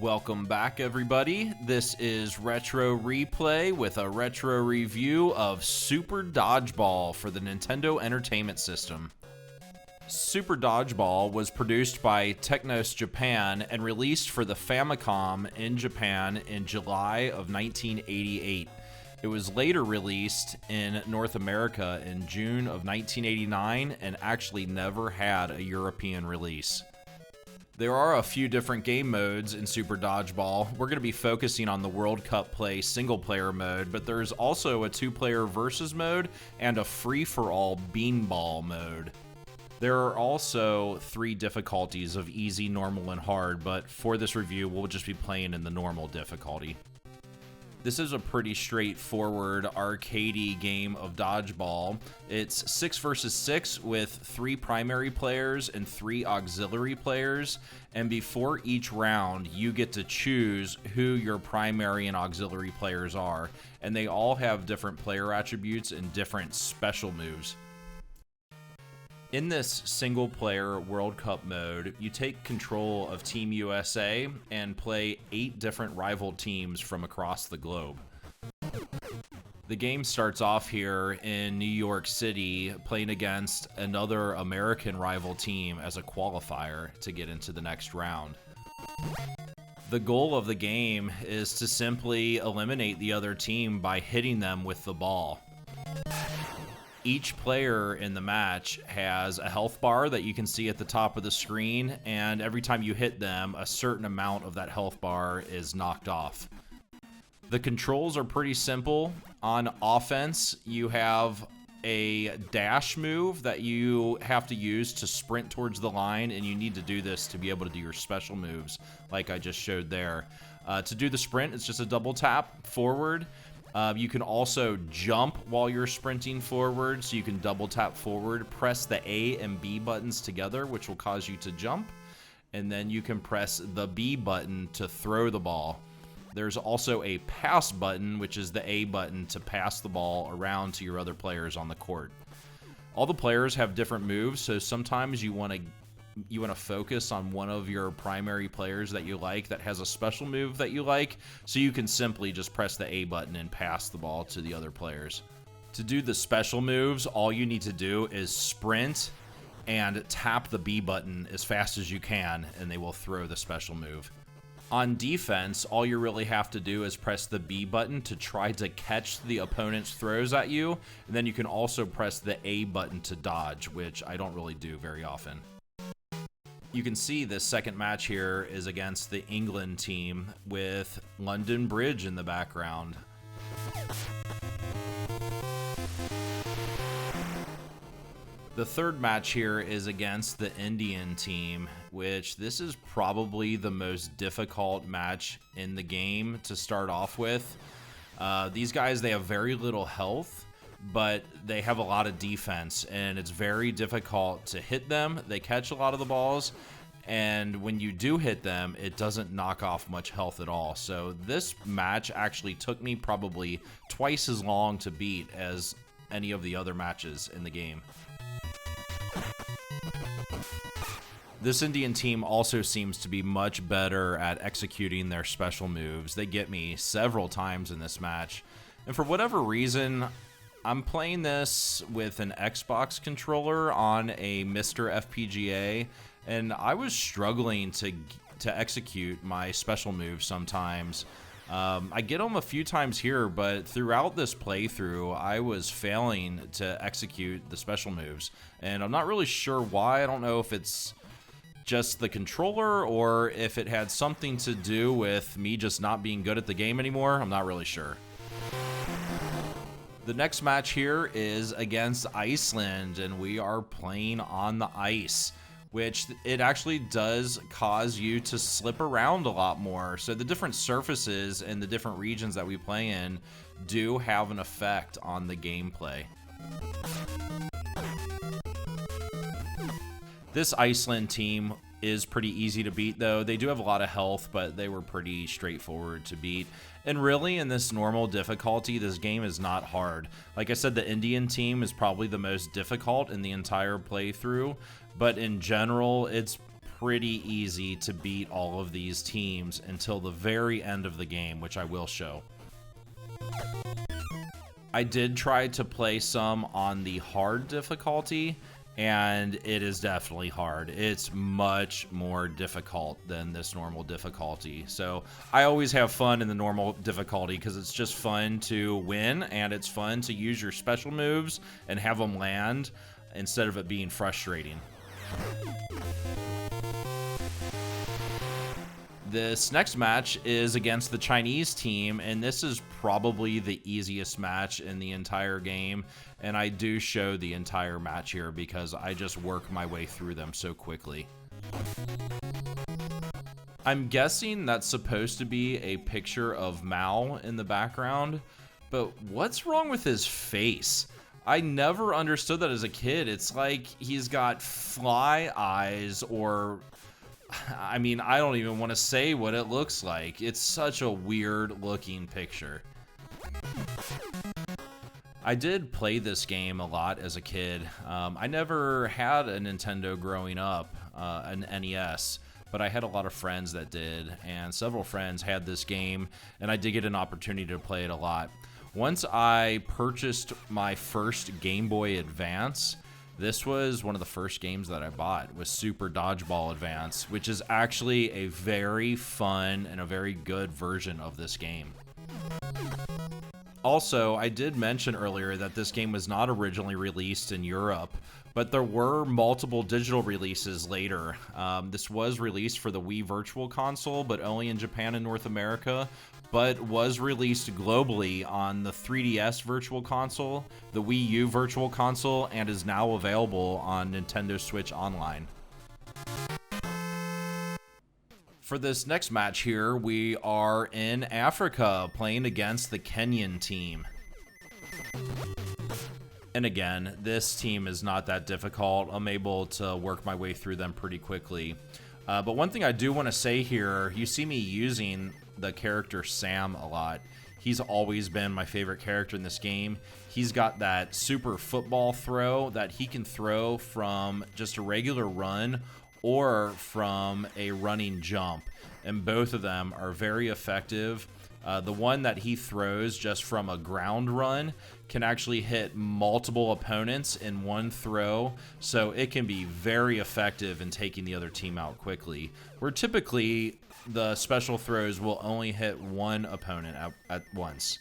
Welcome back, everybody. This is Retro Replay with a retro review of Super Dodgeball for the Nintendo Entertainment System. Super Dodgeball was produced by Technos Japan and released for the Famicom in Japan in July of 1988. It was later released in North America in June of 1989 and actually never had a European release. There are a few different game modes in Super Dodgeball. We're going to be focusing on the World Cup Play single-player mode, but there's also a two-player versus mode and a free-for-all beanball mode. There are also 3 difficulties of easy, normal, and hard, but for this review, we'll just be playing in the normal difficulty. This is a pretty straightforward arcadey game of dodgeball. It's 6 versus 6 with 3 primary players and 3 auxiliary players. And before each round, you get to choose who your primary and auxiliary players are. And they all have different player attributes and different special moves. In this single-player World Cup mode, you take control of Team USA and play 8 different rival teams from across the globe. The game starts off here in New York City, playing against another American rival team as a qualifier to get into the next round. The goal of the game is to simply eliminate the other team by hitting them with the ball. Each player in the match has a health bar that you can see at the top of the screen, and every time you hit them, a certain amount of that health bar is knocked off. The controls are pretty simple. On offense, you have a dash move that you have to use to sprint towards the line, and you need to do this to be able to do your special moves, like I just showed there. To do the sprint, it's just a double tap forward. You can also jump while you're sprinting forward, so you can double tap forward, press the A and B buttons together, which will cause you to jump, and then you can press the B button to throw the ball. There's also a pass button, which is the A button to pass the ball around to your other players on the court. All the players have different moves, so sometimes you want to focus on one of your primary players that you like that has a special move that you like, so you can simply just press the A button and pass the ball to the other players. To do the special moves, all you need to do is sprint and tap the B button as fast as you can, and they will throw the special move. On defense, all you really have to do is press the B button to try to catch the opponent's throws at you, and then you can also press the A button to dodge, which I don't really do very often. You can see this second match here is against the England team with London Bridge in the background. The third match here is against the Indian team, which this is probably the most difficult match in the game to start off with. These guys, they have very little health, but they have a lot of defense, and it's very difficult to hit them. They catch a lot of the balls, and when you do hit them, it doesn't knock off much health at all. So this match actually took me probably twice as long to beat as any of the other matches in the game. This Indian team also seems to be much better at executing their special moves. They get me several times in this match, and for whatever reason, I'm playing this with an Xbox controller on a Mr. FPGA, and I was struggling to execute my special moves sometimes. I get them a few times here, but throughout this playthrough, I was failing to execute the special moves, and I'm not really sure why. I don't know if it's just the controller or if it had something to do with me just not being good at the game anymore. I'm not really sure. The next match here is against Iceland, and we are playing on the ice, which it actually does cause you to slip around a lot more. So the different surfaces and the different regions that we play in do have an effect on the gameplay. This Iceland team is pretty easy to beat, though. They do have a lot of health, but they were pretty straightforward to beat. And really, in this normal difficulty, this game is not hard. Like I said, the Indian team is probably the most difficult in the entire playthrough, but in general, it's pretty easy to beat all of these teams until the very end of the game, which I will show. I did try to play some on the hard difficulty, and it is definitely hard. It's much more difficult than this normal difficulty. So I always have fun in the normal difficulty because it's just fun to win, and it's fun to use your special moves and have them land instead of it being frustrating. This next match is against the Chinese team, and this is probably the easiest match in the entire game, and I do show the entire match here because I just work my way through them so quickly. I'm guessing that's supposed to be a picture of Mao in the background, but what's wrong with his face? I never understood that as a kid. It's like he's got fly eyes, or I mean, I don't even want to say what it looks like. It's such a weird looking picture. I did play this game a lot as a kid. I never had a Nintendo growing up, an NES, but I had a lot of friends that did, and several friends had this game, and I did get an opportunity to play it a lot. Once I purchased my first Game Boy Advance, this was one of the first games that I bought, was Super Dodgeball Advance, which is actually a very fun and a very good version of this game. Also, I did mention earlier that this game was not originally released in Europe, but there were multiple digital releases later. This was released for the Wii Virtual Console, but only in Japan and North America, but was released globally on the 3DS Virtual Console, the Wii U Virtual Console, and is now available on Nintendo Switch Online. For this next match here, we are in Africa playing against the Kenyan team. And again, this team is not that difficult. I'm able to work my way through them pretty quickly. But one thing I do want to say here, you see me using the character Sam a lot. He's always been my favorite character in this game. He's got that super football throw that he can throw from just a regular run or from a running jump. And both of them are very effective. The one that he throws just from a ground run can actually hit multiple opponents in one throw, so it can be very effective in taking the other team out quickly. Where typically the special throws will only hit one opponent at once.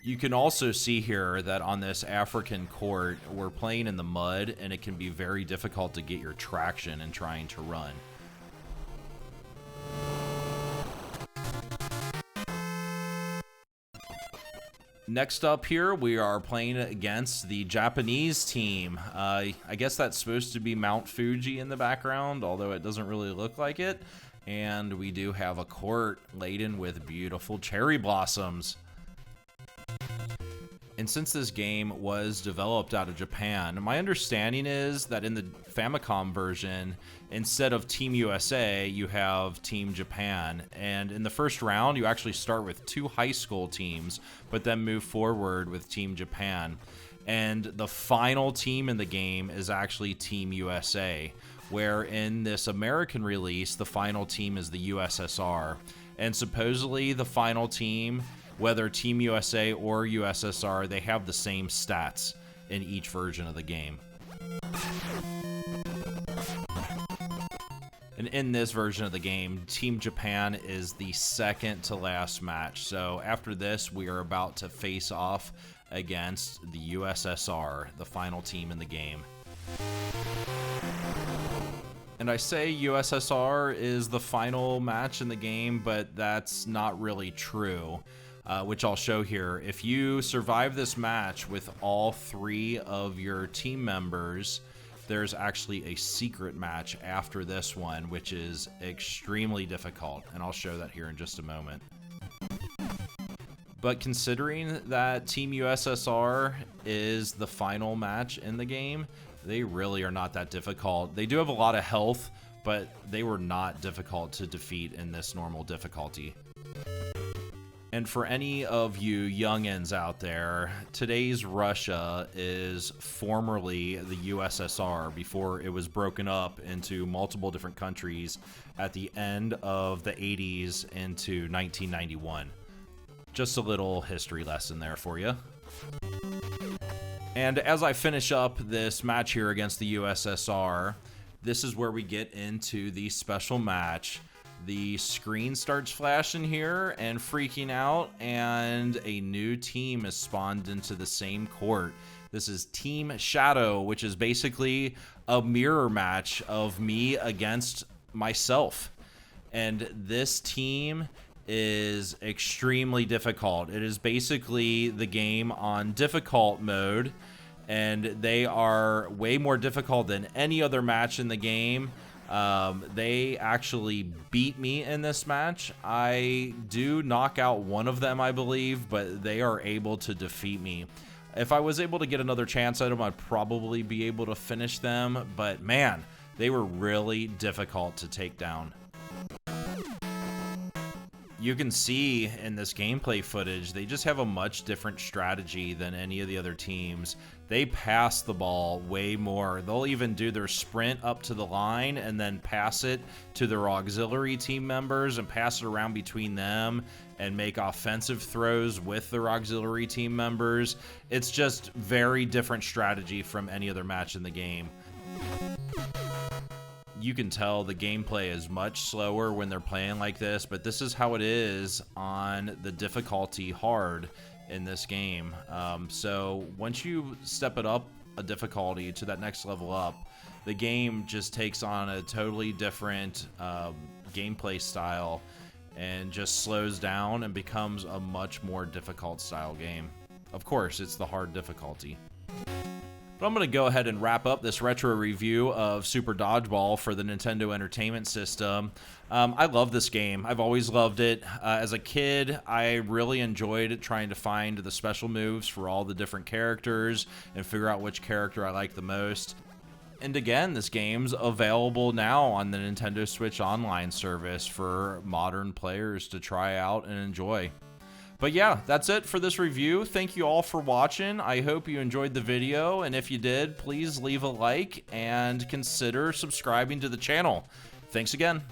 You can also see here that on this African court, we're playing in the mud, and it can be very difficult to get your traction in trying to run. Next up here, we are playing against the Japanese team. I guess that's supposed to be Mount Fuji in the background, although it doesn't really look like it. And we do have a court laden with beautiful cherry blossoms. And since this game was developed out of Japan, my understanding is that in the Famicom version, instead of Team USA, you have Team Japan. And in the first round, you actually start with 2 high school teams, but then move forward with Team Japan. And the final team in the game is actually Team USA, where in this American release, the final team is the USSR. And supposedly the final team, whether Team USA or USSR, they have the same stats in each version of the game. And in this version of the game, Team Japan is the second to last match. So after this, we are about to face off against the USSR, the final team in the game. And I say USSR is the final match in the game, but that's not really true. Which I'll show here. If you survive this match with all 3 of your team members, there's actually a secret match after this one, which is extremely difficult, and I'll show that here in just a moment. But considering that Team USSR is the final match in the game, they really are not that difficult. They do have a lot of health, but they were not difficult to defeat in this normal difficulty. And for any of you youngins out there, today's Russia is formerly the USSR before it was broken up into multiple different countries at the end of the 80s into 1991. Just a little history lesson there for you. And as I finish up this match here against the USSR, this is where we get into the special match. The screen starts flashing here and freaking out, and a new team is spawned into the same court. This is Team Shadow, which is basically a mirror match of me against myself. And this team is extremely difficult. It is basically the game on difficult mode, and they are way more difficult than any other match in the game. They actually beat me in this match. I do knock out one of them, I believe, but they are able to defeat me. If I was able to get another chance at them, I'd probably be able to finish them, but man, they were really difficult to take down. You can see in this gameplay footage, they just have a much different strategy than any of the other teams. They pass the ball way more. They'll even do their sprint up to the line and then pass it to their auxiliary team members and pass it around between them and make offensive throws with their auxiliary team members. It's just very different strategy from any other match in the game. You can tell the gameplay is much slower when they're playing like this, but this is how it is on the difficulty hard in this game. So once you step it up a difficulty to that next level up, the game just takes on a totally different gameplay style and just slows down and becomes a much more difficult style game. Of course, it's the hard difficulty. But I'm going to go ahead and wrap up this retro review of Super Dodgeball for the Nintendo Entertainment System. I love this game. I've always loved it. As a kid, I really enjoyed trying to find the special moves for all the different characters and figure out which character I like the most. And again, this game's available now on the Nintendo Switch Online service for modern players to try out and enjoy. But yeah, that's it for this review. Thank you all for watching. I hope you enjoyed the video, and if you did, please leave a like and consider subscribing to the channel. Thanks again.